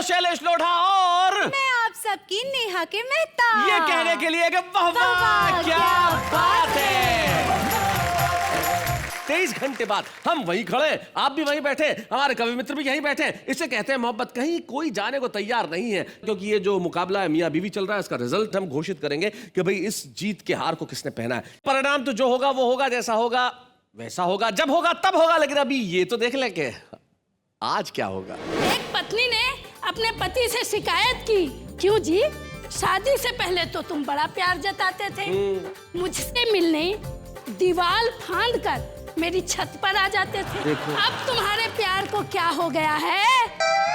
शैलेश लोढ़ा और मैं आप सबकी नेहा के मेहता। ये कहने के लिए कि वाह वाह क्या बात है। 23 घंटे बाद हम वहीं खड़े, आप भी वहीं बैठे, हमारे कवि मित्र भी यहीं बैठे। इसे कहते हैं मोहब्बत। कहीं कोई जाने को तैयार नहीं है, क्योंकि ये जो मुकाबला है मियां बीवी चल रहा है, इसका रिजल्ट हम घोषित करेंगे कि भाई इस जीत के हार को किसने पहना है। परिणाम तो जो होगा वो होगा, जैसा होगा वैसा होगा, जब होगा तब होगा। लेकिन अभी ये तो देख ले कि आज क्या होगा। एक पत्नी ने अपने पति से शिकायत की, क्यों जी, शादी से पहले तो तुम बड़ा प्यार जताते थे, मुझसे मिलने दीवार फांद कर मेरी छत पर आ जाते थे। अब तुम्हारे प्यार को क्या हो गया है?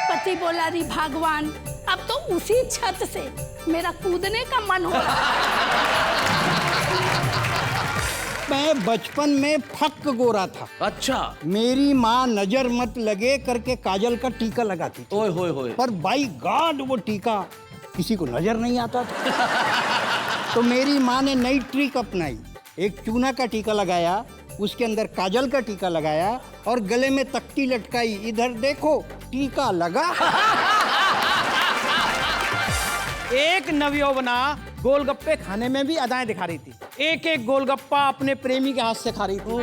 पति बोला, री भगवान, अब तो उसी छत से मेरा कूदने का मन हो रहा है। मैं बचपन में फक गोरा था। अच्छा। मेरी माँ नजर मत लगे करके काजल का टीका लगाती थी। ओए होए होए। पर बाई गॉड वो टीका किसी को नजर नहीं आता था। तो मेरी माँ ने नई ट्रिक अपनाई। एक चूना का टीका लगाया, उसके अंदर काजल का टीका लगाया और गले में तख्ती लटकाई, इधर देखो टीका लगा। एक नवयौवना गोलगप्पे खाने में भी अदाएं दिखा रही थी। एक एक गोलगप्पा अपने प्रेमी के हाथ से खा रही थी।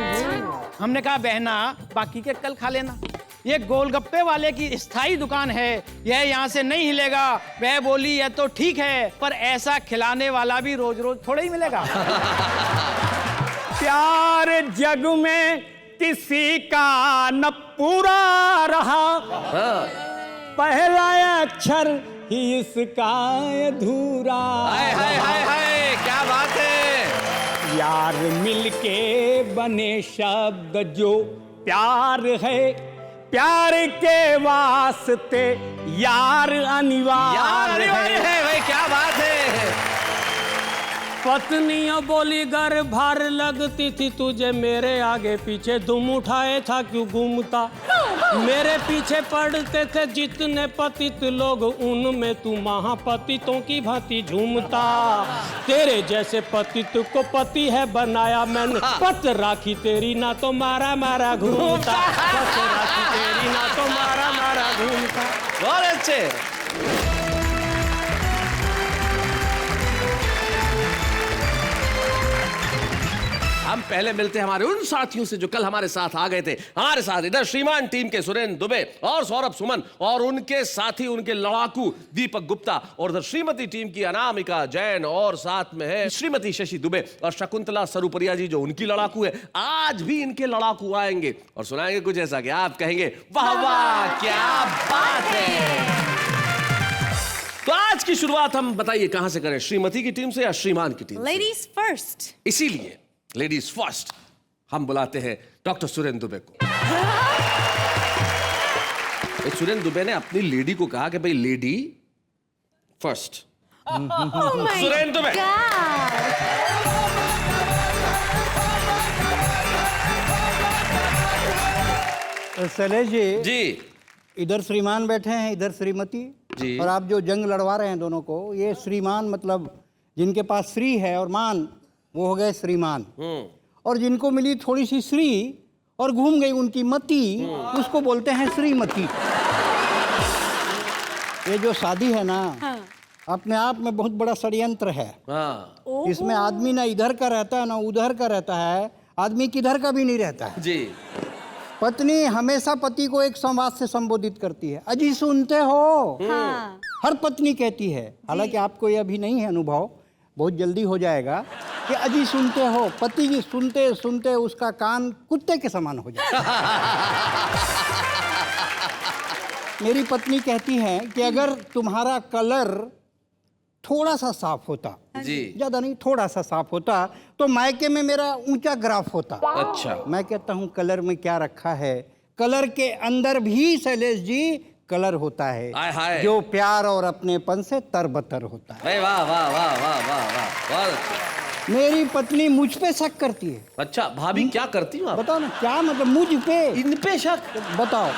हमने कहा, बहना बाकी के कल खा लेना, ये गोलगप्पे वाले की स्थायी दुकान है, यह यहाँ से नहीं हिलेगा। वह बोली, यह तो ठीक है, पर ऐसा खिलाने वाला भी रोज रोज थोड़ा ही मिलेगा। प्यार जग में किसी का न पूरा रहा, पहला अक्षर ही इसका अधूरा। हाय हाय हाय हाय, क्या बात है। यार मिलके बने शब्द जो प्यार है, प्यार के वास्ते यार अनिवार्य है। भाई क्या बात है। पत्नियां बोली, घर भार लगती थी तुझे, मेरे आगे पीछे दुम उठाए था क्यों घूमता। मेरे पीछे पड़ते थे जितने पतित लोग, उनमें तू महापतितों की भांति झूमता। तेरे जैसे पतित को पति है बनाया मैंने, पत राखी तेरी ना तो मारा मारा घूमता। पत राखी तेरी ना तो मारा मारा घूमता। बहुत अच्छे। हम पहले मिलते हैं हमारे उन साथियों से जो कल हमारे साथ आ गए थे। हमारे साथ इधर श्रीमान टीम के सुरेंद्र दुबे और सौरभ सुमन, और उनके साथी उनके लड़ाकू दीपक गुप्ता, और उधर श्रीमती टीम की अनामिका जैन, और साथ में है श्रीमती शशि दुबे और शकुंतला सरुपरिया जी जो उनकी लड़ाकू है। आज भी इनके लड़ाकू आएंगे और सुनाएंगे कुछ ऐसा कि आप कहेंगे वाह वाह क्या बात है। तो आज की शुरुआत हम बताइए कहां से करें, श्रीमती की टीम से या श्रीमान की टीम से? Ladies first. इसीलिए लेडीज फर्स्ट हम बुलाते हैं डॉक्टर सुरेंद्र दुबे को। सुरेंद्र दुबे ने अपनी लेडी को कहा कि भाई लेडी फर्स्ट। सुरेंद्र दुबे। शैलेश जी, इधर श्रीमान बैठे हैं, इधर श्रीमती जी। और आप जो जंग लड़वा रहे हैं दोनों को, ये श्रीमान मतलब जिनके पास श्री है और मान, वो हो गए श्रीमान। और जिनको मिली थोड़ी सी श्री और घूम गई उनकी मती, उसको बोलते हैं श्रीमती। ये जो शादी है ना, अपने आप में बहुत बड़ा षड्यंत्र है। इसमें आदमी ना इधर का रहता है ना उधर का रहता है, आदमी किधर का भी नहीं रहता है जी। पत्नी हमेशा पति को एक संवाद से संबोधित करती है, अजी सुनते हो। हर पत्नी कहती है, हालांकि आपको ये अभी नहीं है अनुभव, बहुत जल्दी हो जाएगा, कि अजी सुनते हो। पति जी सुनते सुनते उसका कान कुत्ते के समान हो जाएगा। मेरी पत्नी कहती है कि अगर तुम्हारा कलर थोड़ा सा साफ होता, जी, ज्यादा नहीं, थोड़ा सा साफ होता, तो मायके में मेरा ऊंचा ग्राफ होता। अच्छा। मैं कहता हूँ कलर में क्या रखा है, कलर के अंदर भी शैलेश जी कलर होता है, हाय हाय। जो प्यार और अपनेपन से तरबतर होता है। वाह वाह वाह वाह वाह वाह, बहुत अच्छा। मेरी पत्नी मुझ पे शक करती है। अच्छा, भाभी क्या करती हूँ आप? बताओ ना, क्या मतलब मुझ पे? इन पे शक? बताओ।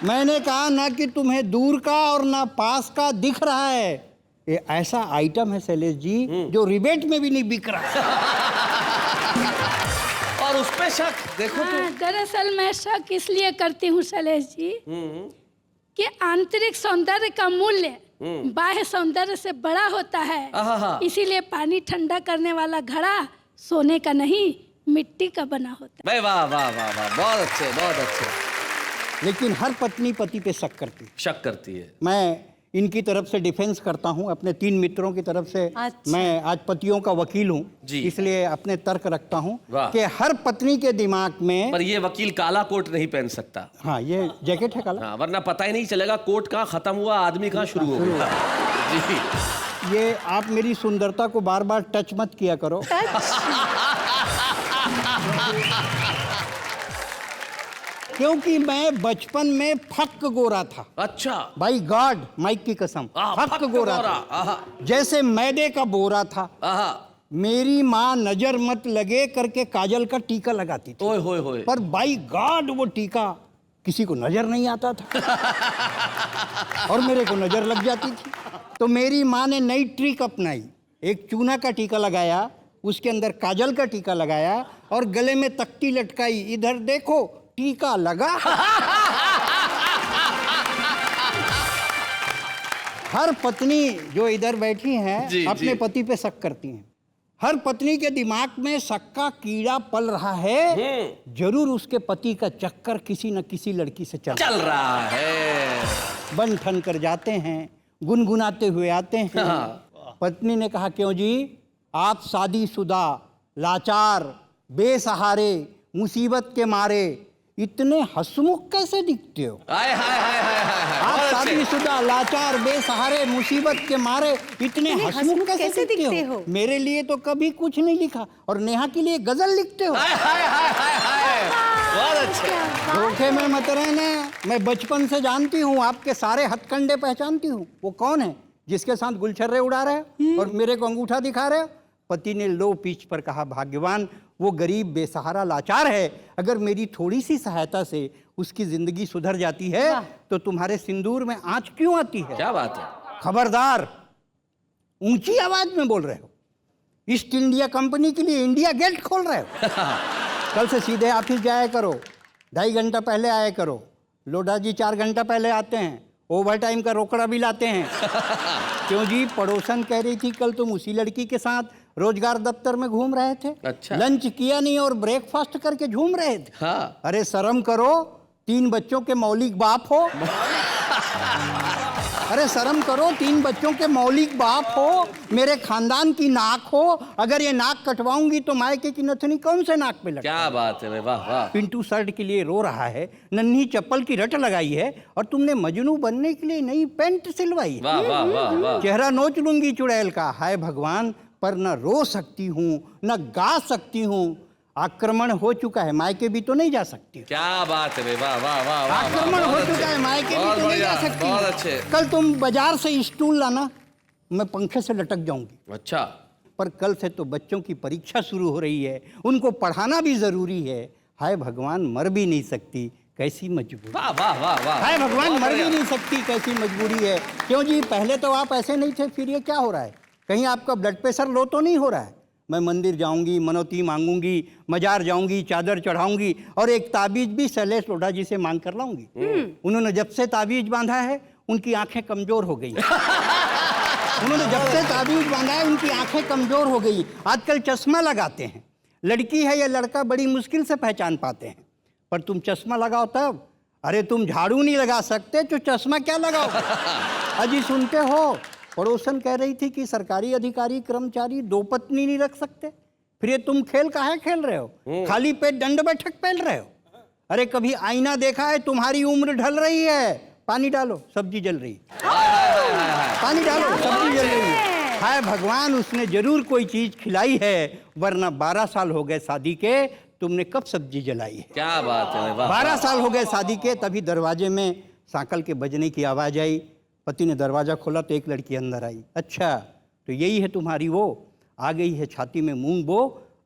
मैंने कहा ना कि तुम्हें दूर का और ना पास का दिख रहा है, ये ऐसा आइटम है शैलेश जी जो रिबेट में भी नहीं बिक रहा। और उस पे शक देखो तो। दरअसल मैं शक इसलिए करती हूँ शैलेश जी कि आंतरिक सौंदर्य का मूल्य बाह्य सौंदर्य से बड़ा होता है, इसीलिए पानी ठंडा करने वाला घड़ा सोने का नहीं मिट्टी का बना होता भाई वाह वाह वाह वाह, बहुत अच्छे बहुत अच्छे। लेकिन हर पत्नी पति पे शक करती है। शक करती है। मैं इनकी तरफ से डिफेंस करता हूं, अपने 3 मित्रों की तरफ से। अच्छा। मैं आज पतियों का वकील हूं, जी। इसलिए अपने तर्क रखता हूं वाह। कि हर पत्नी के दिमाग में। पर ये वकील काला कोट नहीं पहन सकता। हाँ, ये जैकेट है काला। हाँ, वरना पता ही नहीं चलेगा कोट कहाँ खत्म हुआ, आदमी कहाँ शुरू हो गया। जी। ये आप मेरी सुंदरता को बार बार टच मत किया करो। क्योंकि मैं बचपन में फक गोरा था। अच्छा। भाई गॉड, माइक की कसम, फक गोरा था, आहा, जैसे मैदे का बोरा था। आहा। मेरी माँ नजर मत लगे करके काजल का टीका लगाती थी। ओए होए होए। पर बाई गॉड वो टीका किसी को नजर नहीं आता था और मेरे को नजर लग जाती थी। तो मेरी माँ ने नई ट्रिक अपनाई, एक चूना का टीका लगाया, उसके अंदर काजल का टीका लगाया और गले में तख्ती लटकाई, इधर देखो टीका लगा। हर पत्नी जो इधर बैठी हैं जी, अपने जी। पति पे शक करती हैं। हर पत्नी के दिमाग में शक का कीड़ा पल रहा है, जरूर उसके पति का चक्कर किसी न किसी लड़की से चल रहा है। बन ठन कर जाते हैं, गुनगुनाते हुए आते हैं। पत्नी ने कहा, क्यों जी आप शादीशुदा, लाचार, बेसहारे, मुसीबत के मारे इतने हंसमुख कैसे दिखते हो? हाय हाय हाय हाय हाय। आप बहुत अच्छे। शादीशुदा, लाचार, बेसहारे, मुसीबत के मारे इतने हंसमुख कैसे दिखते हो? मेरे लिए तो कभी कुछ नहीं लिखा और नेहा के लिए गजल लिखते हो। हाय हाय हाय हाय हाय। बहुत अच्छे। धोखे में मत रहना। मैं बचपन से जानती हूँ, आपके सारे हथकंडे पहचानती हूँ। वो कौन है जिसके साथ गुलछर्रे उड़ा रहे हो और मेरे को अंगूठा दिखा रहे हो? पति ने लो पिच पर कहा, भाग्यवान वो गरीब बेसहारा लाचार है, अगर मेरी थोड़ी सी सहायता से उसकी जिंदगी सुधर जाती है तो तुम्हारे सिंदूर में आंच क्यों आती है? क्या बात है। खबरदार, ऊंची आवाज में बोल रहे हो। ईस्ट इंडिया कंपनी के लिए इंडिया गेट खोल रहे हो। कल से सीधे ऑफिस जाया करो, 2.5 घंटा पहले आया करो। लोढ़ा जी 4 घंटा पहले आते हैं, ओवर टाइम का रोकड़ा भी लाते हैं। क्यों जी, पड़ोसन कह रही थी कल तुम उसी लड़की के साथ रोजगार दफ्तर में घूम रहे थे। अच्छा। लंच किया नहीं और ब्रेकफास्ट करके झूम रहे थे। हाँ। अरे शर्म करो, 3 बच्चों के मौलिक बाप हो। अरे शर्म करो, 3 बच्चों के मौलिक बाप हो, मेरे खानदान की नाक हो। अगर ये नाक कटवाऊंगी तो मायके की नथनी कौन से नाक पे लगे? क्या बात है। वाह वाह। पिंटू शर्ट के लिए रो रहा है, नन्ही चप्पल की रट लगाई है और तुमने मजनू बनने के लिए नई पैंट सिलवाई है। वाह वाह वाह वाह। चेहरा नोच लूंगी चुड़ैल का। हाय भगवान, पर न रो सकती हूँ न गा सकती हूँ। आक्रमण हो चुका है, मायके भी तो नहीं जा सकती। क्या बात है। वाह वाह वाह वाह। आक्रमण हो चुका है, मायके भी तो नहीं जा सकती। बहुत अच्छे। कल तुम बाजार से स्टूल लाना, मैं पंखे से लटक जाऊंगी। अच्छा। पर कल से तो बच्चों की परीक्षा शुरू हो रही है, उनको पढ़ाना भी जरूरी है। हाय भगवान, मर भी नहीं सकती, कैसी मजबूरी। वाह वाह वाह वाह। हाय भगवान, मर भी नहीं सकती, कैसी मजबूरी है। क्यों जी, पहले तो आप ऐसे नहीं थे, फिर ये क्या हो रहा है? कहीं आपका ब्लड प्रेशर लो तो नहीं हो रहा है? मैं मंदिर जाऊंगी, मनौती मांगूंगी, मजार जाऊंगी, चादर चढ़ाऊंगी और एक ताबीज भी शैलेश लोढ़ा जी से मांग कर लाऊंगी। उन्होंने जब से ताबीज बांधा है उनकी आंखें कमजोर हो गई। उन्होंने जब से ताबीज बांधा है उनकी आंखें कमजोर हो गई। आजकल चश्मा लगाते हैं, लड़की है या लड़का बड़ी मुश्किल से पहचान पाते हैं। पर तुम चश्मा लगाओ तब। अरे तुम झाड़ू नहीं लगा सकते तो चश्मा क्या लगाओ? अजी सुनते हो, पड़ोसन कह रही थी कि सरकारी अधिकारी कर्मचारी 2 पत्नी नहीं रख सकते। फिर ये तुम खेल काहे खेल रहे हो? खाली पेट दंड बैठक पहन रहे हो? अरे कभी आईना देखा है? तुम्हारी उम्र ढल रही है। पानी डालो, सब्जी जल रही है। पानी डालो, सब्जी जल रही है। हाय भगवान, उसने जरूर कोई चीज खिलाई है, वरना 12 साल हो गए शादी के, तुमने कब सब्जी जलाई है? क्या बात है। वाह। 12 साल हो गए शादी के, तभी दरवाजे में सांकल के बजने की आवाज आई। पति ने दरवाजा खोला तो एक लड़की अंदर आई। अच्छा, तो यही है तुम्हारी वो? आ गई है छाती में मूंग बो।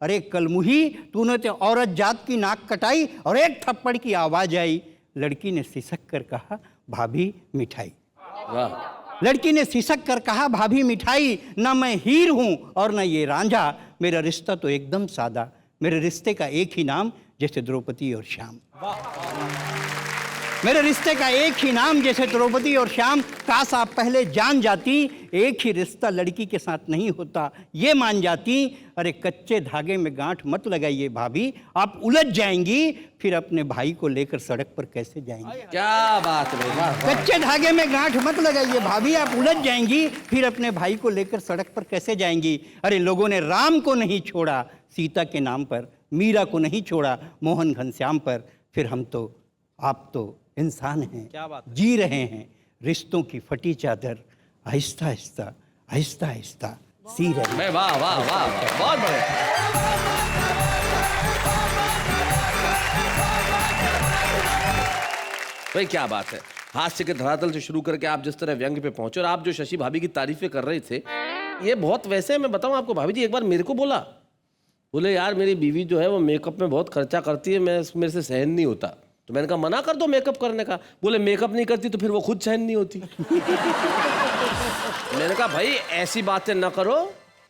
अरे कलमुही, तूने तो औरत जात की नाक कटाई। और एक थप्पड़ की आवाज आई। लड़की ने सिसक कर कहा, भाभी मिठाई। वाह। लड़की ने सिसक कर कहा, भाभी मिठाई। ना मैं हीर हूं और न ये रांझा, मेरा रिश्ता तो एकदम सादा। मेरे रिश्ते का एक ही नाम, जैसे द्रौपदी और श्याम। मेरे रिश्ते का एक ही नाम, जैसे द्रौपदी और श्याम, काश आप पहले जान जाती। एक ही रिश्ता लड़की के साथ नहीं होता, ये मान जाती। अरे कच्चे धागे में गांठ मत लगाइए भाभी, आप उलझ जाएंगी, फिर अपने भाई को लेकर सड़क पर कैसे जाएंगी। क्या बात है, वाह, वाह। कच्चे धागे में गांठ मत लगाइए भाभी, आप उलझ जाएंगी, फिर अपने भाई को लेकर सड़क पर कैसे जाएंगी। अरे लोगों ने राम को नहीं छोड़ा सीता के नाम पर, मीरा को नहीं छोड़ा मोहन घनश्याम पर, फिर हम तो, आप तो इंसान हैं, क्या बात है। जी रहे हैं रिश्तों की फटी चादर, आहिस्ता आहिस्ता आहिस्ता आहिस्ता सी रहे हैं। मैं वाह वाह वाह वाह, बहुत बढ़िया। भाई क्या बात है, हास्य के धरातल से शुरू करके आप जिस तरह व्यंग पे पहुंचे, और आप जो शशि भाभी की तारीफें कर रहे थे, ये बहुत वैसे, मैं बताऊं आपको भाभी जी, एक बार मेरे को बोले यार मेरी बीवी जो है वो मेकअप में बहुत खर्चा करती है, मेरे से सहन नहीं होता। तो मैंने कहा मना कर दो मेकअप करने का। बोले मेकअप नहीं करती तो फिर वो खुद सहन नहीं होती। मैंने कहा भाई ऐसी बातें ना करो,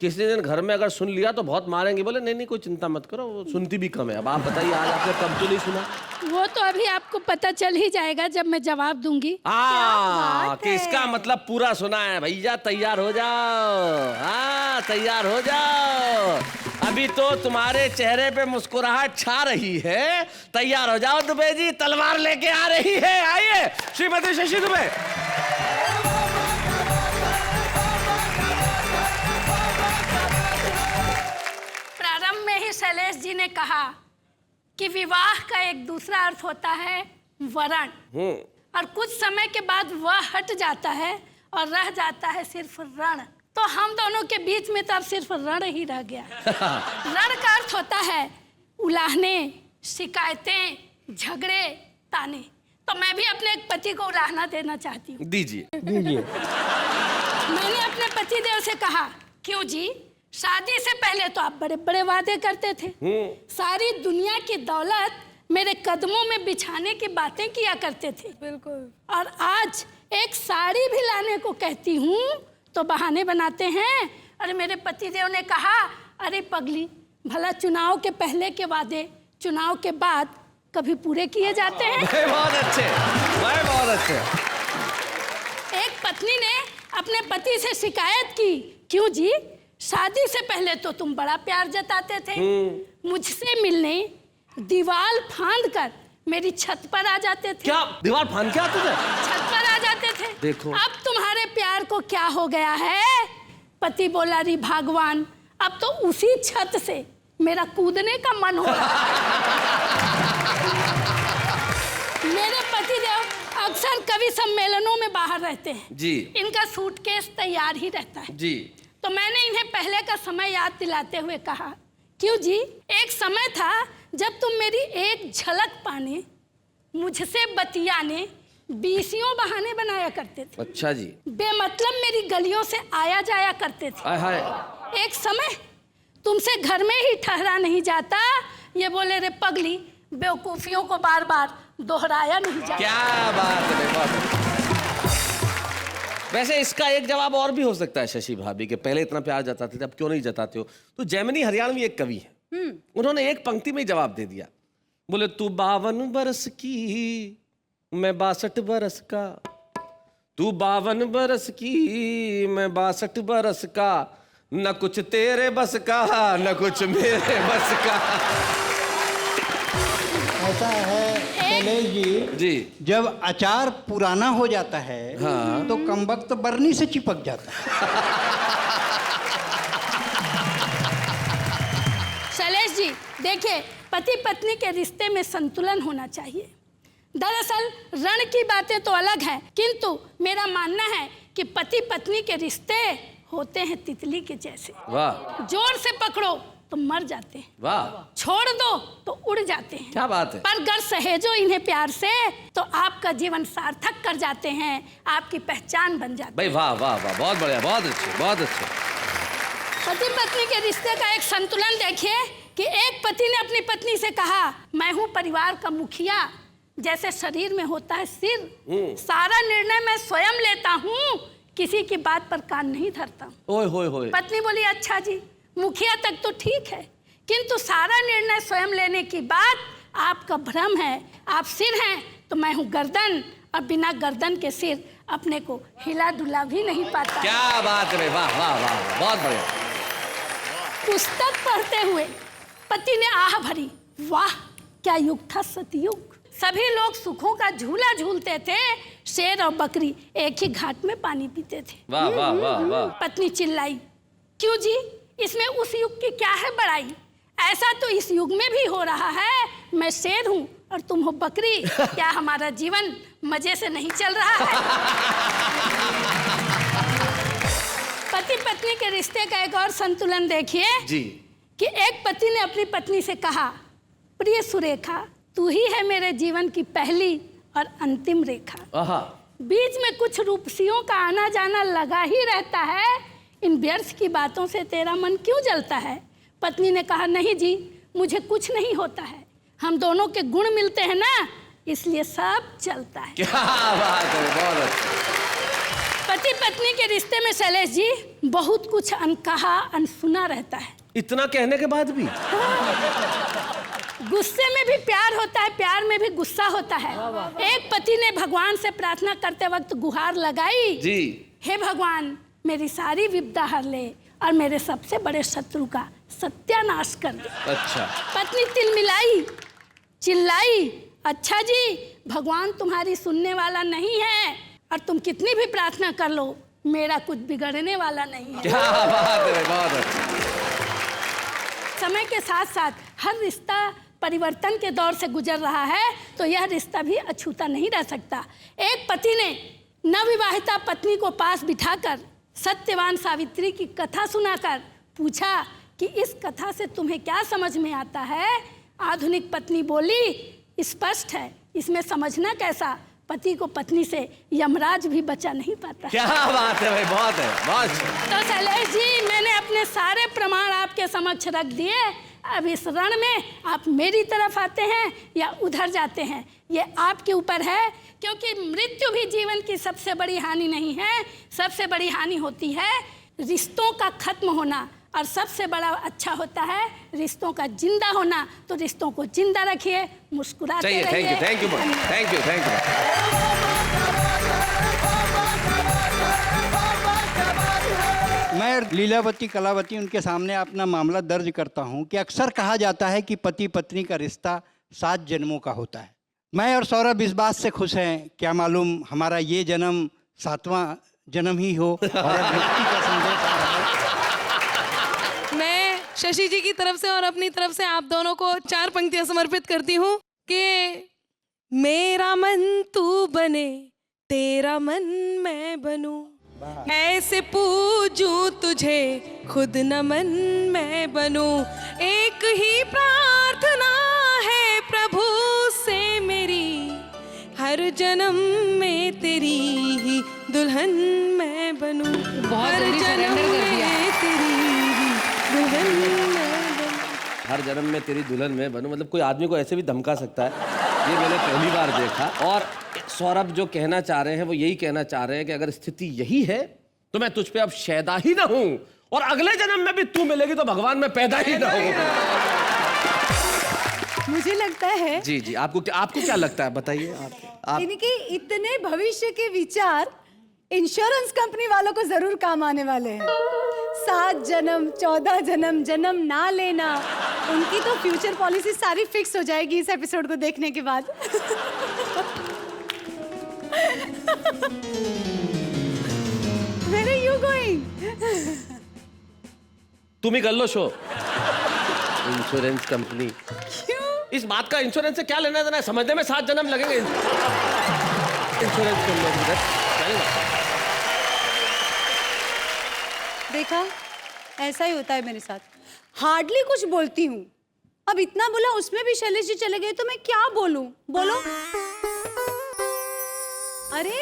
किसी दिन घर में अगर सुन लिया तो बहुत मारेंगे। बोले नहीं नहीं कोई चिंता मत करो, वो सुनती भी कम है। अब आप बताइए आज आपने कब तो नहीं सुना? वो तो अभी आपको पता चल ही जाएगा जब मैं जवाब दूंगी। कि इसका मतलब पूरा सुना है। भैया तैयार हो जाओ, हाँ तैयार हो जाओ, अभी तो तुम्हारे चेहरे पे मुस्कुराहट छा रही है। तैयार हो जाओ दुबे जी, तलवार लेके आ रही है। आइए श्रीमती शशि दुबे। प्रारंभ में ही शैलेश जी ने कहा कि विवाह का एक दूसरा अर्थ होता है वरण, और कुछ समय के बाद वह हट जाता है और रह जाता है सिर्फ रण। तो हम दोनों के बीच में तो अब सिर्फ रण ही रह गया। रण का अर्थ होता है उलाहने, शिकायतें, झगड़े, ताने। तो मैं भी अपने एक पति को उलाहना देना चाहती हूँ। दीजिए। मैंने अपने पतिदेव से कहा, क्यों जी, शादी से पहले तो आप बड़े बड़े वादे करते थे, सारी दुनिया की दौलत मेरे कदमों में बिछाने की बातें किया करते थे, बिल्कुल, और आज एक साड़ी भी लाने को कहती हूँ तो बहाने बनाते हैं। अरे मेरे पतिदेव ने कहा, अरे पगली, भला चुनाव के पहले के वादे चुनाव के बाद कभी पूरे किए जाते हैं? बहुत अच्छे, बहुत अच्छे। एक पत्नी ने अपने पति से शिकायत की, क्यों जी, शादी से पहले तो तुम बड़ा प्यार जताते थे, मुझसे मिलने दीवार फांद कर मेरी छत पर आ जाते थे। क्या दीवार फांद के आते थे? छत पर आ जाते थे। देखो अब तुम्हारे प्यार को क्या हो गया है? पति बोला, री भगवान, अब तो उसी छत से मेरा कूदने का मन हो रहा है। मेरे पतिदेव अक्सर कवि सम्मेलनों में बाहर रहते हैं जी, इनका सूटकेस तैयार ही रहता है जी। तो मैंने इन्हें पहले का समय याद दिलाते हुए कहा, क्यों जी, एक समय था जब तुम मेरी एक झलक पाने, मुझसे बतियाने, बीसियों बहाने बनाया करते थे। अच्छा जी। बेमतलब मेरी गलियों से आया जाया करते थे। हाय हाय। एक समय तुमसे घर में ही ठहरा नहीं जाता, ये बोले, रे पगली, बेवकूफियों को बार बार दोहराया नहीं जाता। क्या बात है, बहुत। वैसे इसका एक जवाब और भी हो सकता है शशि भाभी के, पहले इतना प्यार जताते थे अब क्यों नहीं जताते हो। तो जैमिनी हरियाणवी एक कवि है, उन्होंने एक पंक्ति में ही जवाब दे दिया। बोले, तू 52 बरस की, मैं 62 बरस का, तू 52 बरस की, मैं 62 बरस का, न कुछ तेरे बस का न कुछ मेरे बस का। ऐसा है शैलेश जी, जब अचार पुराना हो जाता है, हाँ, तो कमबख्त बरनी से चिपक जाता है। शैलेश जी, देखिए, पति पत्नी के रिश्ते में संतुलन होना चाहिए। दरअसल रण की बातें तो अलग हैं, किंतु मेरा मानना है कि पति पत्नी के रिश्ते होते हैं तितली के जैसे। वाह, जोर से पकड़ो तो मर जाते हैं, वाह, छोड़ दो तो उड़ जाते हैं। क्या बात है। पर अगर सहेजो इन्हें प्यार से तो आपका जीवन सार्थक कर जाते हैं, आपकी पहचान बन जाती है। भाई वाह वाह वाह, बहुत बढ़िया, बहुत अच्छे, बहुत अच्छे। पति पत्नी के रिश्ते का एक संतुलन देखिए कि एक पति ने अपनी पत्नी से कहा, मैं हूँ परिवार का मुखिया, जैसे शरीर में होता है सिर, सारा निर्णय मैं स्वयं लेता हूँ, किसी की बात पर कान नहीं धरता। ओए होए होए। पत्नी बोली, अच्छा जी, मुखिया तक तो ठीक है, किंतु सारा निर्णय स्वयं लेने की बात आपका भ्रम है। आप सिर हैं तो मैं हूँ गर्दन, और बिना गर्दन के सिर अपने को हिला डुला भी नहीं पाता। क्या बात है, वाह वाह वाह, बहुत बढ़िया। पुस्तक पढ़ते हुए पति ने आह भरी, वाह क्या युग था सतयुग। सभी लोग सुखों का झूला झूलते थे, शेर और बकरी एक ही घाट में पानी पीते थे। वाह वाह वाह वाह। पत्नी चिल्लाई, क्यों जी, इसमें उस युग की क्या है बड़ाई? ऐसा तो इस युग में भी हो रहा है। मैं शेर हूँ और तुम हो बकरी, क्या हमारा जीवन मजे से नहीं चल रहा है? पति पत्नी के रिश्ते का एक और संतुलन देखिए जी। कि एक पति ने अपनी पत्नी से कहा, प्रिय सुरेखा, तू ही है मेरे जीवन की पहली और अंतिम रेखा। आहा। बीच में कुछ रूपसियों का आना जाना लगा ही रहता है, इन व्यर्थ की बातों से तेरा मन क्यों जलता है? पत्नी ने कहा, नहीं जी, मुझे कुछ नहीं होता है, हम दोनों के गुण मिलते हैं ना, इसलिए सब चलता है। क्या बात है, बहुत अच्छा। पति पत्नी के रिश्ते में शैलेश जी बहुत कुछ अनकहा अनसुना रहता है। इतना कहने के बाद भी? गुस्से में भी प्यार होता है, प्यार में भी गुस्सा होता है। एक पति ने भगवान से प्रार्थना करते वक्त गुहार लगाई जी। हे भगवान, मेरी सारी विपदा हर ले और मेरे सबसे बड़े शत्रु का सत्यानाश कर दे। अच्छा। पत्नी तिलमिलाई, चिल्लाई, अच्छा जी, भगवान तुम्हारी सुनने वाला नहीं है और तुम कितनी भी प्रार्थना कर लो, मेरा कुछ बिगड़ने वाला नहीं है। क्या बात है, बहुत अच्छा। समय के साथ साथ हर रिश्ता परिवर्तन के दौर से गुजर रहा है, तो यह रिश्ता भी अछूता नहीं रह सकता। एक पति ने नवविवाहिता पत्नी को पास बिठाकर सत्यवान सावित्री की कथा सुनाकर पूछा कि इस कथा से तुम्हें क्या समझ में आता है? आधुनिक पत्नी बोली, स्पष्ट है, इसमें समझना कैसा? पति को पत्नी से यमराज भी बचा नहीं पाता। क्या बात है भाई, बहुत है, बहुत अच्छा। तो शैलेश जी, मैंने अपने सारे प्रमाण आपके समक्ष रख दिए। अब इस रण में आप मेरी तरफ आते हैं या उधर जाते हैं, ये आपके ऊपर है, क्योंकि मृत्यु भी जीवन की सबसे बड़ी हानि नहीं है। सबसे बड़ी हानि होती है रिश्तों का खत्म होना, और सबसे बड़ा अच्छा होता है रिश्तों का जिंदा होना। तो रिश्तों को जिंदा रखिए, मुस्कुराते रहिए। Thank you, thank you, thank you, thank you. मैं लीलावती कलावती उनके सामने अपना मामला दर्ज करता हूं कि अक्सर कहा जाता है कि पति पत्नी का रिश्ता 7 जन्मों का होता है। मैं और सौरभ इस बात से खुश हैं, क्या मालूम हमारा ये जन्म 7वां जन्म ही हो और मुक्ति का संदेश आ रहा है। मैं शशि जी की तरफ से और अपनी तरफ से आप दोनों को 4 पंक्तियां समर्पित करती हूँ कि मेरा मन तू बने, तेरा मन मैं बनूं, ऐसे पूजूं तुझे, खुद नमन मैं बनूं। एक ही प्रार्थना है प्रभु से मेरी, हर जन्म में तेरी ही दुल्हन मैं बनूं। हर जन्म में तेरी ही दुल्हन मैं बनूं। हर जन्म में तेरी दुल्हन मैं बनूं, मतलब कोई आदमी को ऐसे भी धमका सकता है, ये मैंने पहली बार देखा। और सौरभ जो कहना चाह रहे हैं वो यही कहना चाह रहे हैं कि अगर स्थिति यही है तो मैं तुझ पे अब शैदा ही ना हूं, और अगले जन्म में भी तू मिलेगी तो भगवान में पैदा ही ना हूं। मुझे लगता है जी जी, आपको क्या लगता है, बताइए आप। इनके इतने भविष्य के विचार इंश्योरेंस कंपनी वालों को जरूर काम आने वाले हैं। 7 जन्म, 14 जन्म, जन्म ना लेना, उनकी तो फ्यूचर पॉलिसी सारी फिक्स हो जाएगी इस एपिसोड को देखने के बाद। Where are you going? तुम ही कर लो शो। इंश्योरेंस कंपनी, इस बात का इंश्योरेंस से क्या लेना देना है? समझने में 7 जन्म लगेंगे। इंश्योरेंस देखा, ऐसा ही होता है मेरे साथ। हार्डली कुछ बोलती हूँ, अब इतना बोला उसमें भी शैलेश जी चले गए तो मैं क्या बोलूं? बोलो। अरे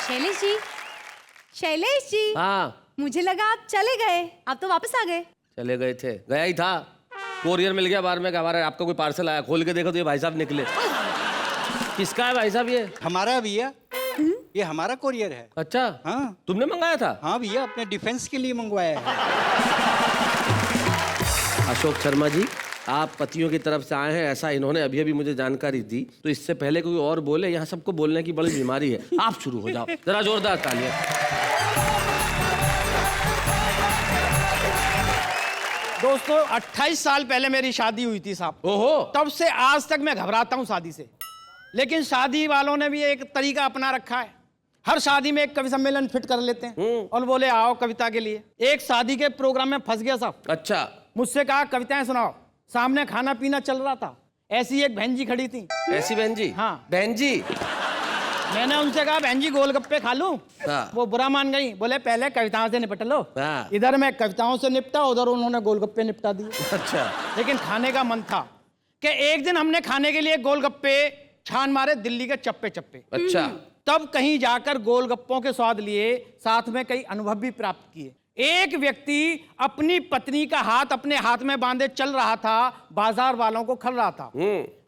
शैलेश जी, शैलेश जी। हाँ, मुझे लगा आप चले गए, आप तो वापस आ गए। चले गए थे, गया ही था, कोरियर मिल गया बाहर में कि हमारा आपका कोई पार्सल आया, खोल के देखो तो ये भाई साहब निकले। किसका है भाई साहब ये? हमारा भैया, ये हमारा कोरियर है। अच्छा, हाँ तुमने मंगाया था? हाँ भैया, अपने डिफेंस के लिए मंगवाया है। अशोक शर्मा जी, आप पतियों की तरफ से आए हैं, ऐसा इन्होंने अभी अभी मुझे जानकारी दी। तो इससे पहले कोई और बोले, यहाँ सबको बोलने की बड़ी बीमारी है। आप शुरू हो जाओ, जरा जोरदार तालियां। दोस्तों 28 साल पहले मेरी शादी हुई थी साहब। ओहो, तब से आज तक मैं घबराता हूं शादी से। लेकिन शादी वालों ने भी एक तरीका अपना रखा है। हर शादी में एक कवि सम्मेलन फिट कर लेते हैं और बोले आओ कविता के लिए। एक शादी के प्रोग्राम में फंस गया साहब। अच्छा, मुझसे कहा कविताएं सुनाओ। सामने खाना पीना चल रहा था, ऐसी एक बहन जी खड़ी थी। ऐसी बहन जी? हाँ। बहन जी। मैंने उनसे कहा बहन जी गोलगप्पे खा लूं? हाँ। वो बुरा मान गई, बोले पहले कविताओं से निपट लो। हाँ। इधर मैं कविताओं से निपटा, उधर उन्होंने गोलगप्पे निपटा दिए। अच्छा, लेकिन खाने का मन था कि एक दिन हमने खाने के लिए गोलगप्पे छान मारे दिल्ली के चप्पे चप्पे। अच्छा। तब कहीं जाकर गोलगप्पों के स्वाद लिए, साथ में कई अनुभव भी प्राप्त किए। एक व्यक्ति अपनी पत्नी का हाथ अपने हाथ में बांधे चल रहा था, बाजार वालों को खल रहा था।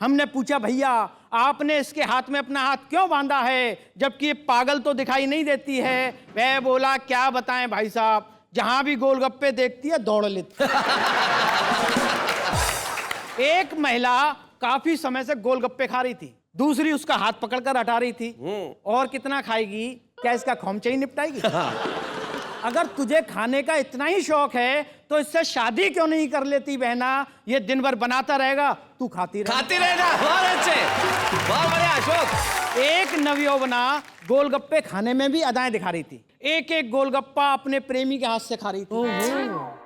हमने पूछा भैया आपने इसके हाथ में अपना हाथ क्यों बांधा है, जबकि ये पागल तो दिखाई नहीं देती है? वह बोला क्या बताएं भाई साहब, जहां भी गोलगप्पे देखती है दौड़ लेती है। एक महिला काफी समय से गोलगप्पे खा रही थी, दूसरी उसका हाथ पकड़कर हटा रही थी। और कितना खाएगी, क्या इसका खोमचा ही निपटाएगी? अगर तुझे खाने का इतना ही शौक है तो इससे शादी क्यों नहीं कर लेती बहना? ये दिन भर बनाता रहेगा, तू खाती रहेगा। बहुत अच्छे, बहुत बढ़िया अशोक। एक नवयौवना गोलगप्पे खाने में भी अदाएं दिखा रही थी। एक एक गोलगप्पा अपने प्रेमी के हाथ से खा रही थी।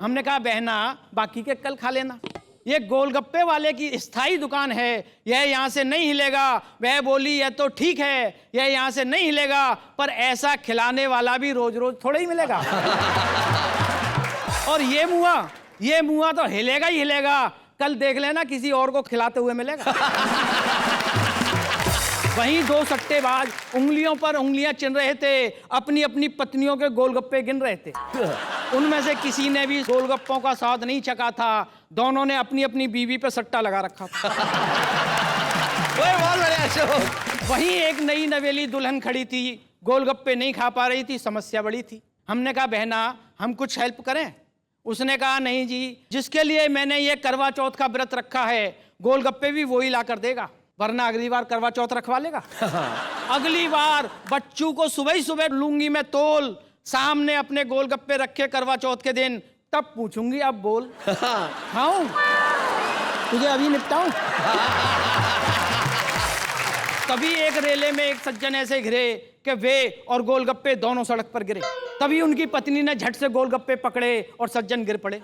हमने कहा बहना बाकी के कल खा लेना, ये गोलगप्पे वाले की स्थायी दुकान है, यह यहाँ से नहीं हिलेगा। वह बोली यह तो ठीक है, यह यहाँ से नहीं हिलेगा, पर ऐसा खिलाने वाला भी रोज रोज थोड़ा ही मिलेगा। और ये मुआ तो हिलेगा ही हिलेगा, कल देख लेना किसी और को खिलाते हुए मिलेगा। वहीं दो सट्टेबाज उंगलियों पर उंगलियां चिन रहे थे, अपनी अपनी पत्नियों के गोलगप्पे गिन रहे थे। उनमें से किसी ने भी गोलगप्पों का स्वाद नहीं चखा था, दोनों ने अपनी अपनी बीवी पे सट्टा लगा रखा था। बहुत बढ़िया अशोक। वहीं एक नई नवेली दुल्हन खड़ी थी, गोलगप्पे नहीं खा पा रही थी, समस्या बड़ी थी। हमने कहा बहना हम कुछ हेल्प करें? उसने कहा नहीं जी, जिसके लिए मैंने ये करवा चौथ का व्रत रखा है गोलगप्पे भी वही ला कर देगा, वरना अगली बार करवा चौथ रखवा लेगा। अगली बार बच्चू को सुबह ही सुबह लूंगी मैं तोल, सामने अपने गोलगप्पे रखे करवा चौथ के दिन, तब पूछूंगी अब बोल खाऊं तुझे अभी निपटाऊं? तभी एक रेले में एक सज्जन ऐसे घिरे कि वे और गोलगप्पे दोनों सड़क पर गिरे। तभी उनकी पत्नी ने झट से गोलगप्पे पकड़े और सज्जन गिर पड़े।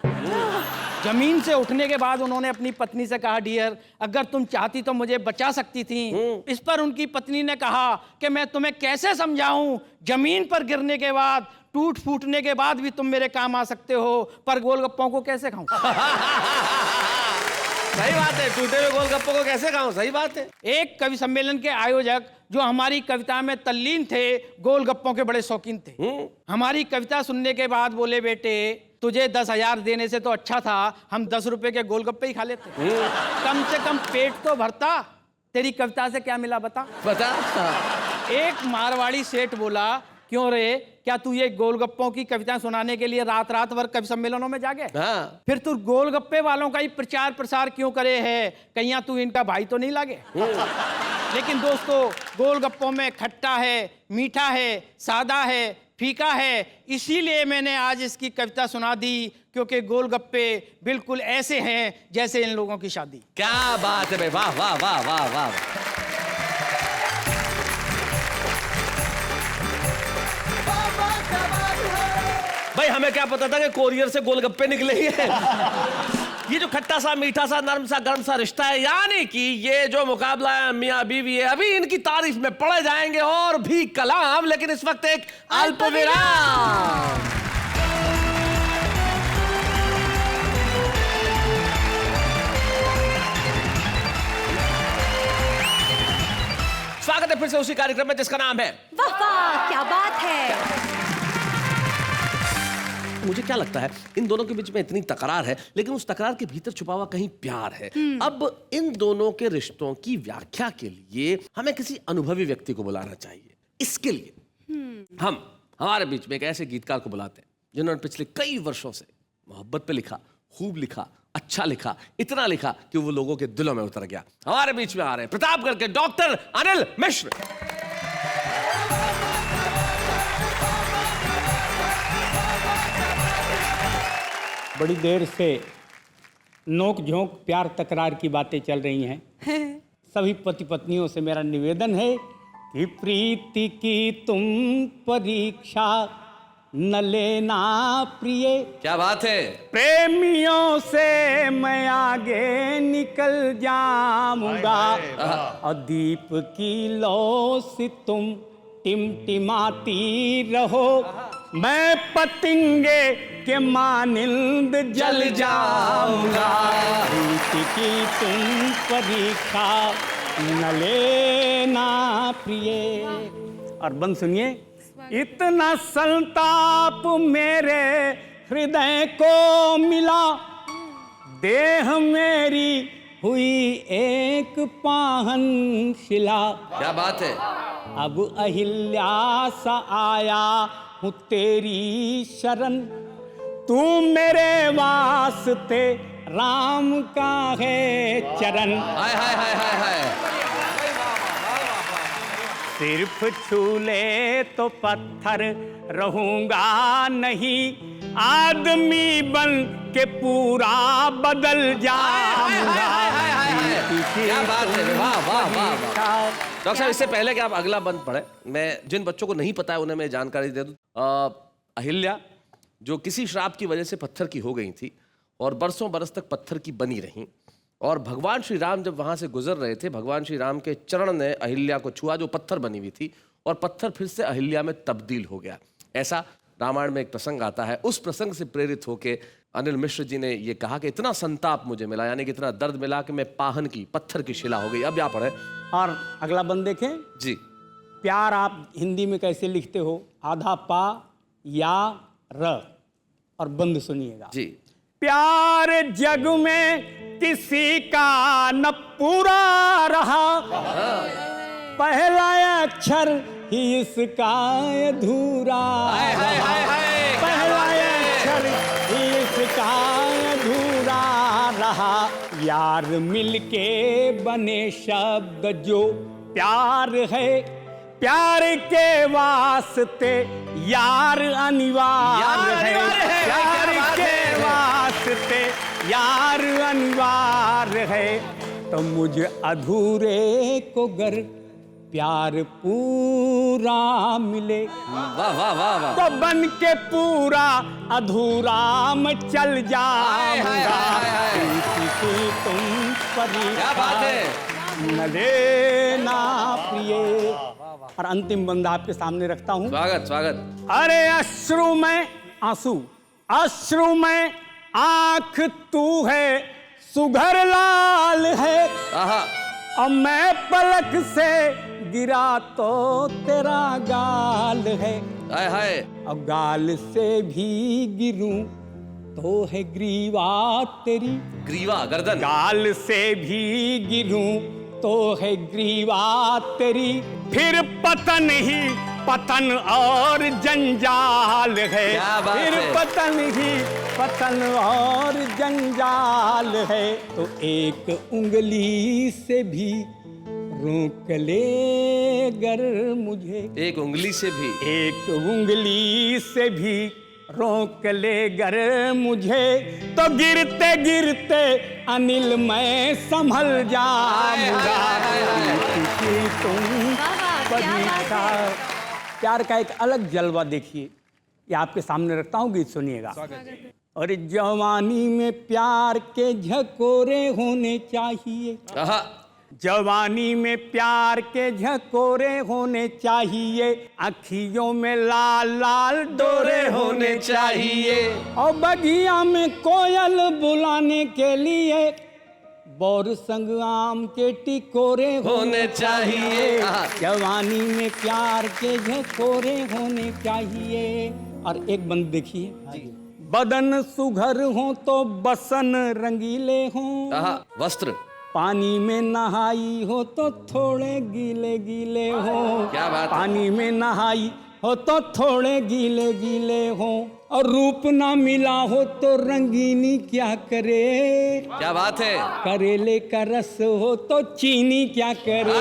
जमीन से उठने के बाद उन्होंने अपनी पत्नी से कहा डियर अगर तुम चाहती तो मुझे बचा सकती थी। इस पर उनकी पत्नी ने कहा कि मैं तुम्हें कैसे समझाऊं, जमीन पर गिरने के बाद टूट फूटने के बाद भी तुम मेरे काम आ सकते हो, पर गोलगप्पों को कैसे खाऊं? सही बात है, टूटे हुए गोलगप्पों को कैसे खाऊं? सही बात है। एक कवि सम्मेलन के आयोजक जो हमारी कविता में तल्लीन थे, गोलगप्पों के बड़े शौकीन थे। हमारी कविता सुनने के बाद बोले बेटे तुझे 10,000 देने से तो अच्छा था हम 10 रुपए के गोलगप्पे ही खा लेते, कम से कम पेट तो भरता। तेरी कविता से क्या मिला बता? एक मारवाड़ी सेठ बोला क्यों रे, क्या तू ये गोलगप्पों की कविता सुनाने के लिए रात रात भर कवि सम्मेलनों में जागे? हाँ। फिर तू गोलगप्पे वालों का ही प्रचार प्रसार क्यों करे है, कहीं तू इनका भाई तो नहीं लागे? लेकिन दोस्तों गोलगप्पों में खट्टा है, मीठा है, सादा है, फीका है, इसीलिए मैंने आज इसकी कविता सुना दी, क्योंकि गोलगप्पे बिल्कुल ऐसे हैं जैसे इन लोगों की शादी। क्या बात है भाई, वाह वाह वाह वाह वाह। भाई हमें क्या पता था कि कोरियर से गोलगप्पे निकलेंगे। ये जो खट्टा सा मीठा सा नरम सा गर्म सा रिश्ता है, यानी कि ये जो मुकाबला है मियां बीवी है, अभी इनकी तारीफ में पड़े जाएंगे और भी कलाम, लेकिन इस वक्त एक अल्प विराम। स्वागत है फिर से उसी कार्यक्रम में जिसका नाम है वाह वाह क्या बात है। मुझे क्या लगता है इन दोनों के बीच में इतनी तकरार है, लेकिन उस तकरार के भीतर छुपा हुआ कहीं प्यार है। अब इन दोनों के रिश्तों की व्याख्या के लिए हमें किसी अनुभवी व्यक्ति को बुलाना चाहिए। इसके लिए हम हमारे बीच में एक ऐसे गीतकार को बुलाते हैं जिन्होंने पिछले कई वर्षों से मोहब्बत पे लिखा, खूब लिखा, अच्छा लिखा, इतना लिखा कि वो लोगों के दिलों में उतर गया। हमारे बीच में आ रहे हैं प्रतापगढ़ के डॉक्टर अनिल मिश्र। बड़ी देर से नोक झोंक प्यार तकरार की बातें चल रही हैं। सभी पति पत्नियों से मेरा निवेदन है कि प्रीति की तुम परीक्षा न लेना प्रिय। क्या बात है। प्रेमियों से मैं आगे निकल जाऊंगा और दीप की लौ से तुम टिमटिमाती रहो, मैं पतंगे के मानिंद जल जाऊंगा। प्रीति की तुम परीक्षा न लेना प्रिय। और बंद सुनिए, इतना संताप मेरे हृदय को मिला, देह मेरी हुई एक पाहन शिला। क्या बात है। अब अहिल्या सा आया हूँ तेरी शरण, तू मेरे वास्ते राम का है चरण। हाय हाय हाय हाय हाय। सिर्फ छू ले तो पत्थर रहूंगा नहीं, आदमी बन के पूरा बदल जाऊंगा। क्या बात है। वाह वाह वाह वाह। डॉक्टर साहब, इससे पहले कि आप अगला बंद पढ़े, मैं जिन बच्चों को नहीं पता है उन्हें मैं जानकारी दे दूं। अहिल्या जो किसी श्राप की वजह से पत्थर की हो गई थी और बरसों बरस तक पत्थर की बनी रहीं, और भगवान श्री राम जब वहां से गुजर रहे थे, भगवान श्री राम के चरण ने अहिल्या को छुआ जो पत्थर बनी हुई थी, और पत्थर फिर से अहिल्या में तब्दील हो गया। ऐसा रामायण में एक प्रसंग आता है। उस प्रसंग से प्रेरित होकर अनिल मिश्र जी ने ये कहा कि इतना संताप मुझे मिला, यानी कि इतना दर्द मिला कि मैं पाहन की पत्थर की शिला हो गई। अब आप पढ़े। और अगला बंद देखें जी। प्यार आप हिंदी में कैसे लिखते हो? आधा पा या र। और बंद सुनिएगा जी। प्यार जग में किसी का न पूरा रहा, पहला अक्षर ही इसका अधूरा। पहला अक्षर ही इसका अधूरा रहा, यार मिलके बने शब्द जो प्यार है, प्यार के वास्ते यार अनिवार्य है। प्यार के वास्ते यार अनिवार्य है, तो मुझे अधूरे को गर प्यार पूरा मिले। वाह वाह वाह वाह। तो बन के पूरा अधूरा मैं चल जाऊंगा। प्रीति तुम क्या बात है। परीक्षा न लेना प्रिय। और अंतिम बंद आपके सामने रखता हूं। स्वागत स्वागत। अरे अश्रु में आंसू, अश्रु में आंख तू है, सुघर लाल है। आहा। और मैं पलक से गिरा तो तेरा गाल है। हाय हाय। अब गाल से भी गिरूं तो है ग्रीवा तेरी। ग्रीवा गर्दन। गाल से भी गिरूं तो है ग्रीवा तेरी, फिर पतन ही पतन और जंजाल है। क्या बात फिर है। पतन ही पतन और जंजाल है, तो एक उंगली से भी रोक ले गर मुझे। एक उंगली से भी। एक उंगली से भी रोक ले गर मुझे, तो गिरते गिरते अनिल मैं संभल जाऊंगा। तुम परीक्षा। प्यार का एक अलग जलवा देखिए, ये आपके सामने रखता हूँ, गीत सुनिएगा। और जवानी में प्यार के झकोरे होने चाहिए। आहा। जवानी में प्यार के झकोरे होने चाहिए, अखियों में लाल लाल डोरे होने चाहिए, और बगिया में कोयल बुलाने के लिए बोर संग आम के टिकोरे होने चाहिए। जवानी में प्यार के झकोरे होने चाहिए। और एक बंद देखिए, बदन सुघर हो तो बसन रंगीले हों। आहा। वस्त्र। पानी में नहाई हो तो थोड़े गीले गीले हो। क्या बात है। पानी में नहाई हो तो थोड़े गीले गीले हो, और रूप ना मिला हो तो रंगीनी क्या करे। क्या बात है। करेले का रस हो तो चीनी क्या करे,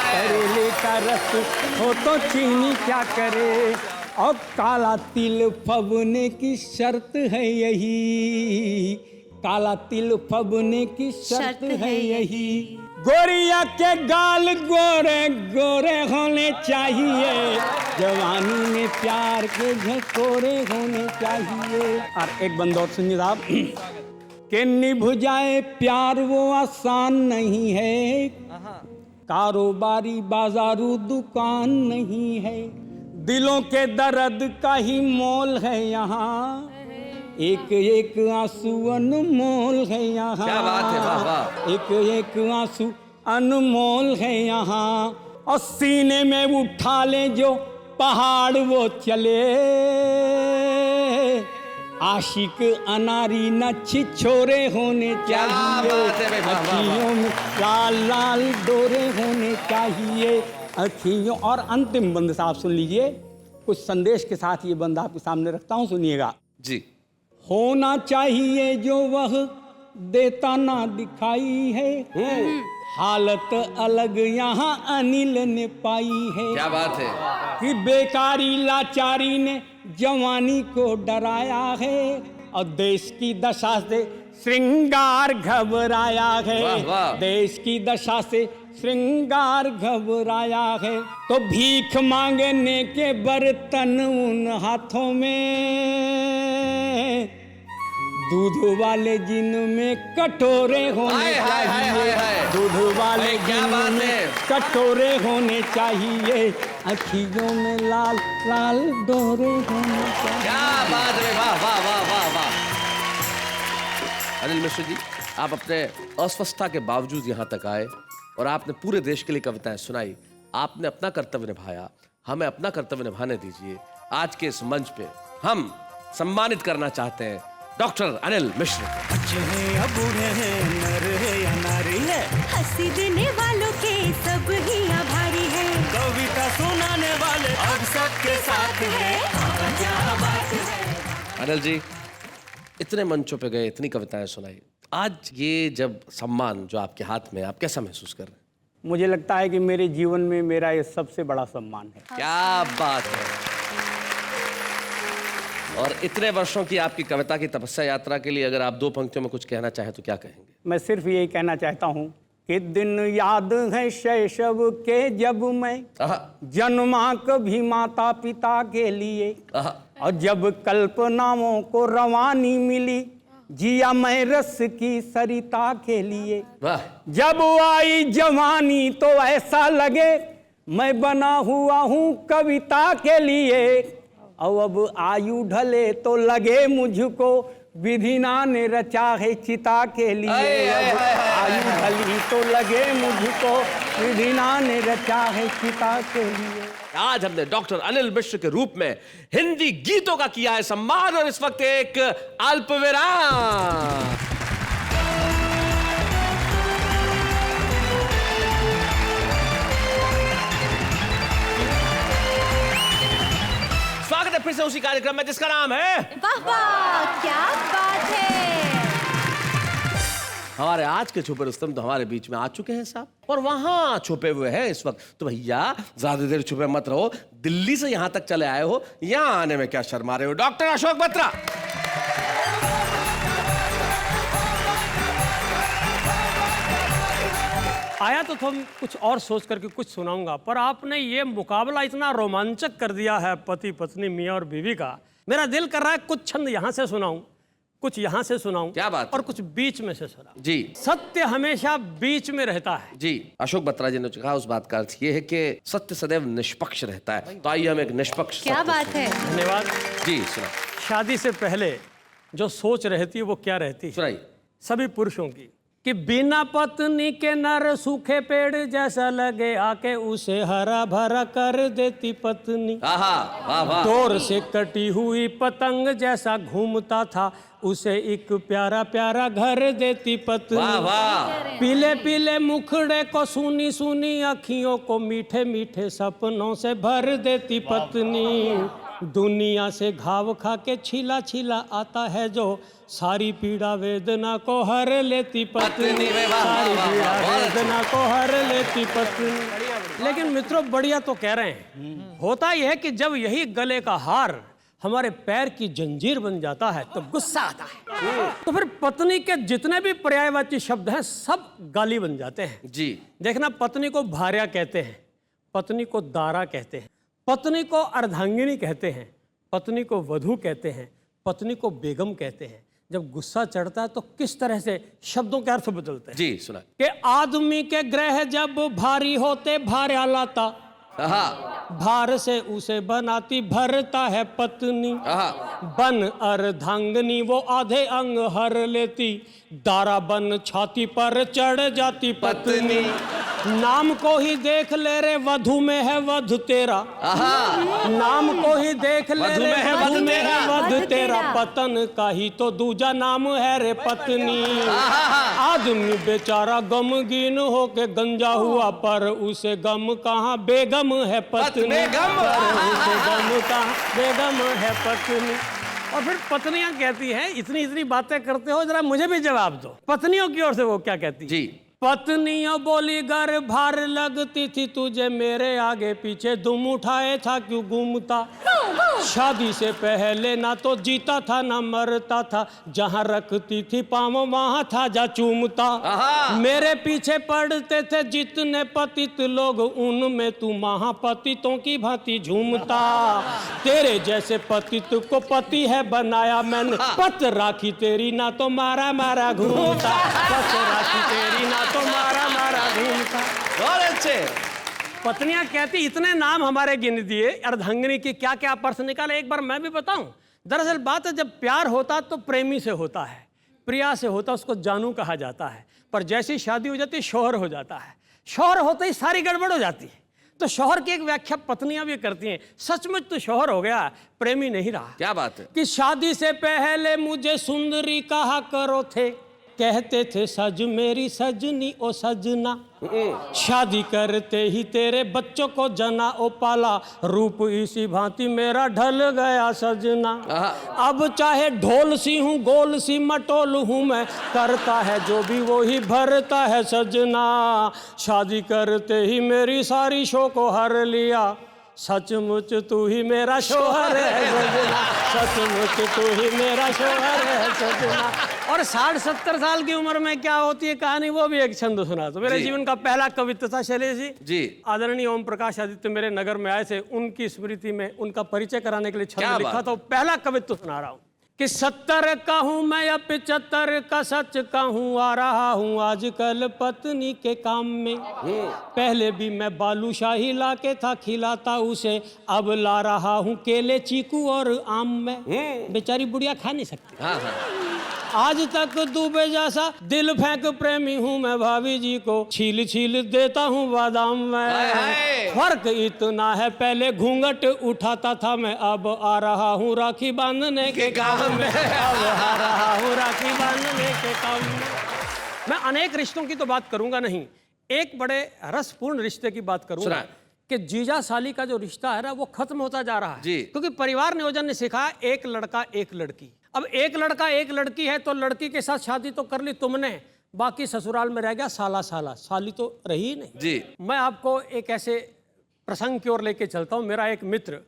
करेले का रस हो तो चीनी क्या करे। और काला तिल फबने की शर्त है यही, काला तिल फबने की शर्त है यही। गोरिया के गाल गोरे गोरे होने चाहिए, जवानी में प्यार के झकोरे होने चाहिए। और एक बंद और सुनिए साहब कि निभ जाए प्यार वो आसान नहीं है, कारोबारी बाजारू दुकान नहीं है। दिलों के दर्द का ही मोल है यहाँ, एक एक आंसू अनमोल है यहाँ। क्या बात है, वाह वाह। एक एक आंसू अनमोल है यहाँ, और सीने में उठा ले जो पहाड़ वो चले। आशिक अनारी न छिछोरे होने क्या चाहिए, बात है भाई, वाह, वाह, वाह। अखियों में लाल लाल डोरे होने चाहिए, अखियों। और अंतिम बंद साहब सुन लीजिए, कुछ संदेश के साथ ये बंद आपके सामने रखता हूँ, सुनिएगा। जी। होना चाहिए जो वह देता ना दिखाई है, हालत अलग यहाँ अनिल ने पाई है। क्या बात है। कि बेकारी लाचारी ने जवानी को डराया है, और देश की दशा से श्रृंगार घबराया है। वाह, वाह। देश की दशा से श्रृंगार घबराया है, तो भीख मांगने के बर्तन उन हाथों में, दूध वाले जिनमें कटोरे होने हाय, हाय, हाय, हाय, हाय। चाहिए, दूध वाले भाई, क्या बात जिनमें है। कटोरे होने चाहिए, अखियों में लाल लाल डोरे होने चाहिए। क्या बात है, वाह वाह वाह वाह वाह। अनिल मिश्र जी, आप अपने अस्वस्थता के बावजूद यहाँ तक आए और आपने पूरे देश के लिए कविताएं सुनाई। आपने अपना कर्तव्य निभाया, हमें अपना कर्तव्य निभाने दीजिए। आज के इस मंच पे हम सम्मानित करना चाहते हैं डॉक्टर अनिल मिश्र। बच्चे हैं या बूढ़े हैं, नर है या नारी है, हंसी देने वालों के सब ही आभारी है, कविता सुनाने वाले अब सबके साथ है। क्या बात है। अनिल जी, इतने मंचों पे गए, इतनी कविताएं सुनाई, आज ये जब सम्मान जो आपके हाथ में, आप कैसा महसूस कर रहे हैं? मुझे लगता है कि मेरे जीवन में मेरा ये सबसे बड़ा सम्मान है। क्या बात है। और इतने वर्षों की आपकी कविता की तपस्या यात्रा के लिए अगर आप 2 पंक्तियों में कुछ कहना चाहें तो क्या कहेंगे? मैं सिर्फ यही कहना चाहता हूँ कि दिन याद है शैशव के जब मैं आहा, जन्मा कभी माता पिता के लिए, आहा, और जब कल्पनाओं को रवानी मिली, जिया मैं रस की सरिता के लिए। वाह। जब आई जवानी तो ऐसा लगे मैं बना हुआ हूँ कविता के लिए, और अब आयु ढले तो लगे मुझको विधिना ने रचा है चिता के लिए। अब आयु ढली तो लगे मुझको विधिना ने रचा है चिता के लिए। आज हमने डॉक्टर अनिल मिश्र के रूप में हिंदी गीतों का किया है सम्मान, और इस वक्त एक अल्पविराम। स्वागत है फिर से उसी कार्यक्रम में जिसका नाम है वाह वाह, क्या बात है। हमारे आज के छुपे रुस्तम तो हमारे बीच में आ चुके हैं साहब, और वहां छुपे हुए हैं इस वक्त। तो भैया ज्यादा देर छुपे मत रहो, दिल्ली से यहां तक चले आए हो, यहां आने में क्या शर्मा रहे हो? डॉक्टर अशोक बत्रा। आया तो हम कुछ और सोच करके कुछ सुनाऊंगा, पर आपने ये मुकाबला इतना रोमांचक कर दिया है पति पत्नी मियाँ और बीवी का, मेरा दिल कर रहा है कुछ छंद यहाँ से सुनाऊं, कुछ यहाँ से सुनाऊं, क्या बात है? और कुछ बीच में से सुनाऊं। जी सत्य हमेशा बीच में रहता है। जी, अशोक बत्रा जी ने कहा उस बात का अर्थ ये है कि सत्य सदैव निष्पक्ष रहता है। तो आइए हम एक निष्पक्ष क्या सत्य बात सुनाएं। है। धन्यवाद। जी सुना, शादी से पहले जो सोच रहती है वो क्या रहती है सुनाइए। सभी पुरुषों की, कि बिना पत्नी के नर सूखे पेड़ जैसा लगे आके उसे हरा भरा कर देती पत्नी। आहा, वाह वाह। डोर से कटी हुई पतंग जैसा घूमता था उसे एक प्यारा प्यारा घर देती पत्नी। वाह वाह। पीले पीले मुखड़े को सुनी सुनी अखियों को मीठे मीठे सपनों से भर देती पत्नी। दुनिया से घाव खा के छिला छिला आता है जो सारी पीड़ा वेदना को हर लेती पत्नी। सारी पीड़ा वेदना को हर लेती पत्नी। लेकिन मित्रों बढ़िया तो कह रहे हैं, होता यह है कि जब यही गले का हार हमारे पैर की जंजीर बन जाता है तो गुस्सा आता है। तो फिर पत्नी के जितने भी पर्यायवाची शब्द हैं सब गाली बन जाते हैं जी। देखना, पत्नी को भार्या कहते हैं, पत्नी को दारा कहते हैं, पत्नी को अर्धांगिनी कहते हैं, पत्नी को वधू कहते हैं, पत्नी को बेगम कहते हैं। जब गुस्सा चढ़ता है तो किस तरह से शब्दों के अर्थ बदलते हैं। जी सुना। कि आदमी के ग्रह जब भारी होते भार्या लाता, भार से उसे बनाती भरता है पत्नी। बन अर्धांगनी वो आधे अंग हर लेती, दारा बन छाती पर चढ़ जाती पत्नी। नाम को ही देख ले रे वधु में है वध तेरा, नाम को ही देख ले रे वधु में है वध तेरा, पतन का ही तो दूजा नाम है रे पत्नी। आदमी बेचारा गमगीन हो के गंजा हुआ पर उसे गम कहाँ बेगम है पत्नी। उसे गम कहाँ बेगम है पत्नी। और फिर पत्नियां कहती हैं, इतनी इतनी बातें करते हो जरा मुझे भी जवाब दो। पत्नियों की ओर से वो क्या कहती जी। पत्नियों बोली गर भार लगती थी तुझे मेरे आगे पीछे दुम उठाए था क्यों घूमता। शादी से पहले ना तो जीता था ना मरता था, जहाँ रखती थी पाँव वहाँ था जा चूमता। मेरे पीछे पड़ते थे जितने पतित लोग उनमें तू महापतितों की भांति झूमता। तेरे जैसे पतित को पति है बनाया मैंने, पत राखी तेरी ना तो मारा मारा घूमता, पत राखी तेरी ना तो मारा मारा घूमता। बहुत अच्छे। पत्नियां कहती इतने नाम हमारे गिन दिए, अर्धांगिनी की क्या क्या पर्स निकाले एक बार मैं भी बताऊं। दरअसल बात है, जब प्यार होता तो प्रेमी से होता है, प्रिया से होता उसको जानू कहा जाता है, पर जैसी शादी हो जाती शौहर हो जाता है। शौहर होते ही सारी गड़बड़ हो जाती है। तो शौहर की एक व्याख्या पत्नियां भी करती हैं, सचमुच तो शौहर हो गया, प्रेमी नहीं रहा। क्या बात है। कि शादी से पहले मुझे सुंदरी कहा करो थे, कहते थे सज मेरी सजनी ओ सजना। शादी करते ही तेरे बच्चों को जना ओ पाला, रूप इसी भांति मेरा ढल गया सजना। अब चाहे ढोल सी हूँ गोल सी मटोल हूँ मैं, करता है जो भी वो ही भरता है सजना। शादी करते ही मेरी सारी शो को हर लिया, सचमुच तू ही मेरा शौहर है सजना, सचमुच तू ही मेरा शौहर है सजना। और 60-70 साल की उम्र में क्या होती है कहानी, वो भी एक छंद सुना। तो मेरे जीवन का पहला कवित्व था शैलेश जी। आदरणीय ओम प्रकाश आदित्य मेरे नगर में आए थे, उनकी स्मृति में उनका परिचय कराने के लिए छंद लिखा था। पहला कवित्व सुना रहा हूँ कि 70 का हूँ मैं या 75 का सच का हूँ, आ रहा हूँ आजकल पत्नी के काम में। पहले भी मैं बालूशाही ला के था खिलाता उसे, अब ला रहा हूँ केले चीकू और आम में। बेचारी बुढ़िया खा नहीं सकती। आज तक डूबे जैसा दिल फेंक प्रेमी हूँ मैं, भाभी जी को छील छील देता हूँ बादाम में। फर्क इतना है पहले घूंघट उठाता था मैं, अब आ रहा हूँ राखी बांधने के काम में, अब आ रहा हूँ राखी बांधने के काम में। मैं अनेक रिश्तों की तो बात करूंगा नहीं, एक बड़े रसपूर्ण रिश्ते की बात करूंगा कि जीजा साली का जो रिश्ता है ना वो खत्म होता जा रहा है। क्योंकि परिवार नियोजन ने सिखाया एक लड़का एक लड़की। अब एक लड़का एक लड़की है तो लड़की के साथ शादी तो कर ली तुमने, बाकी ससुराल में रह गया साला साला, साली तो रही नहीं जी। मैं आपको एक ऐसे प्रसंग की ओर लेके चलता हूँ। मेरा एक मित्र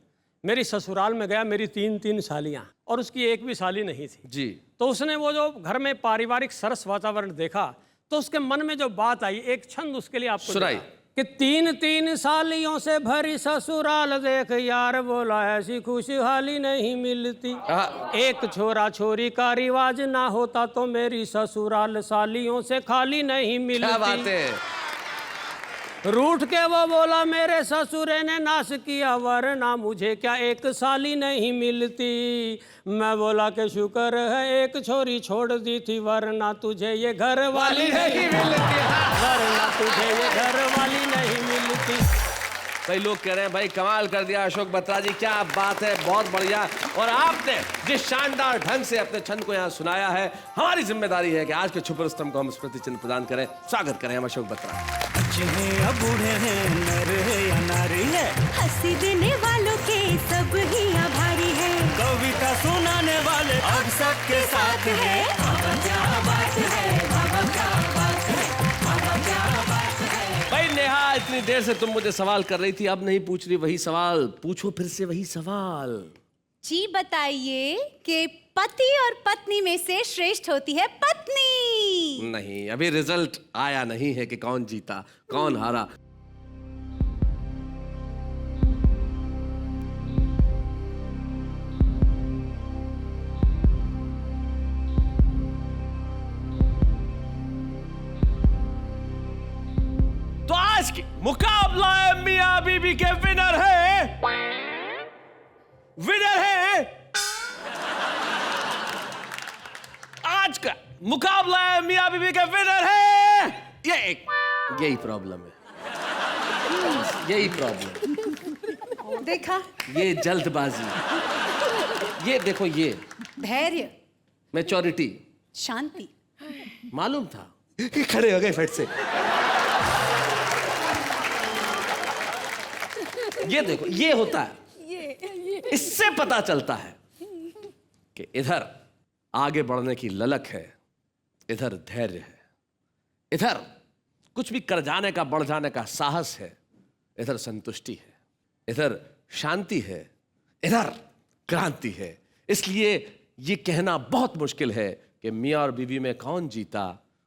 मेरी ससुराल में गया, मेरी 3 सालियाँ और उसकी एक भी साली नहीं थी जी। तो उसने वो जो घर में पारिवारिक सरस वातावरण देखा तो उसके मन में जो बात आई, एक छंद उसके लिए आपको सुनाई कि 3 सालियों से भरी ससुराल देख यार, बोला ऐसी खुशहाली नहीं मिलती। एक छोरा छोरी का रिवाज ना होता तो मेरी ससुराल सालियों से खाली नहीं मिलती। क्या बात है। रूठ के वो बोला मेरे ससुरे ने नाश किया, वरना मुझे क्या एक साली नहीं मिलती। मैं बोला कि शुक्र है एक छोरी छोड़ दी थी, वरना तुझे ये घर वाली नहीं मिलती, वरना तुझे ये घर वाली नहीं मिलती। कई लोग कह रहे हैं भाई कमाल कर दिया अशोक बत्रा जी, क्या बात है, बहुत बढ़िया। और आपने जिस शानदार ढंग से अपने छंद को यहाँ सुनाया है, हमारी जिम्मेदारी है कि आज के छुपे रुस्तम को हम स्मृति चिन्ह प्रदान करें। स्वागत करें हम अशोक बत्रा। बच्चे हैं या बूढ़े हैं, नर है या नारी है, हंसी देने वालों के सब ही आभारी है। कविता सुनाने वाले अब सबके साथ है। बाबा क्या बात है, बाबा क्या बात है, बाबा क्या बात है। भाई नेहा, इतनी देर से तुम मुझे सवाल कर रही थी, अब नहीं पूछ रही वही सवाल, पूछो फिर से वही सवाल। जी बताइए कि पति और पत्नी में से श्रेष्ठ होती है पत्नी। नहीं, अभी रिजल्ट आया नहीं है कि कौन जीता कौन हारा। तो आज की मुकाबला है मियां बीबी के विनर है, विनर है। आज का मुकाबला है मियां बीबी के विनर है। यही प्रॉब्लम है, यही प्रॉब्लम। देखा, ये जल्दबाजी, ये देखो, ये धैर्य, मैच्योरिटी, शांति। मालूम था। खड़े हो गए फिर से। ये देखो, ये होता है, इससे पता चलता है कि इधर आगे बढ़ने की ललक है, इधर धैर्य है, इधर कुछ भी कर जाने का, बढ़ जाने का साहस है, इधर संतुष्टि है, इधर शांति है, इधर क्रांति है। इसलिए ये कहना बहुत मुश्किल है कि मियां और बीवी में कौन जीता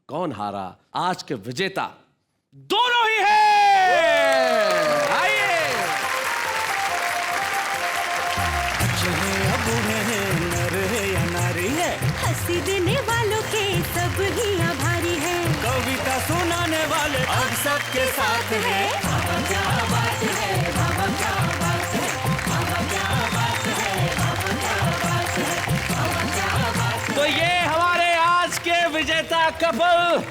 कौन हारा। आज के विजेता दोनों ही हैं। आइए, बच्चे हैं या बूढ़े हैं, नर है या नारी है, हंसी देने वालों के सब ही आभारी है। कविता सुनाने वाले अब सबके साथ है। बाबा क्या बात है, बाबा क्या बात है, बाबा क्या बात है, बाबा क्या बात है, बाबा क्या बात है। तो ये हमारे आज के विजेता कपल।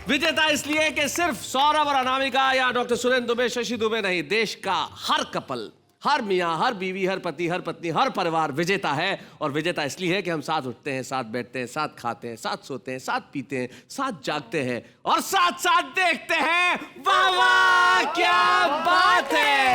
विजेता इसलिए कि सिर्फ सौरभ और अनामिका या डॉक्टर सुरेंद्र दुबे, शशि दुबे नहीं, देश का हर कपल, हर मियाँ, हर बीवी, हर पति, हर पत्नी, हर परिवार विजेता है। और विजेता इसलिए है कि हम साथ उठते हैं, साथ बैठते हैं, साथ खाते हैं, साथ सोते हैं, साथ पीते हैं, साथ जागते हैं और साथ साथ देखते हैं। वाह वाह, क्या बात है।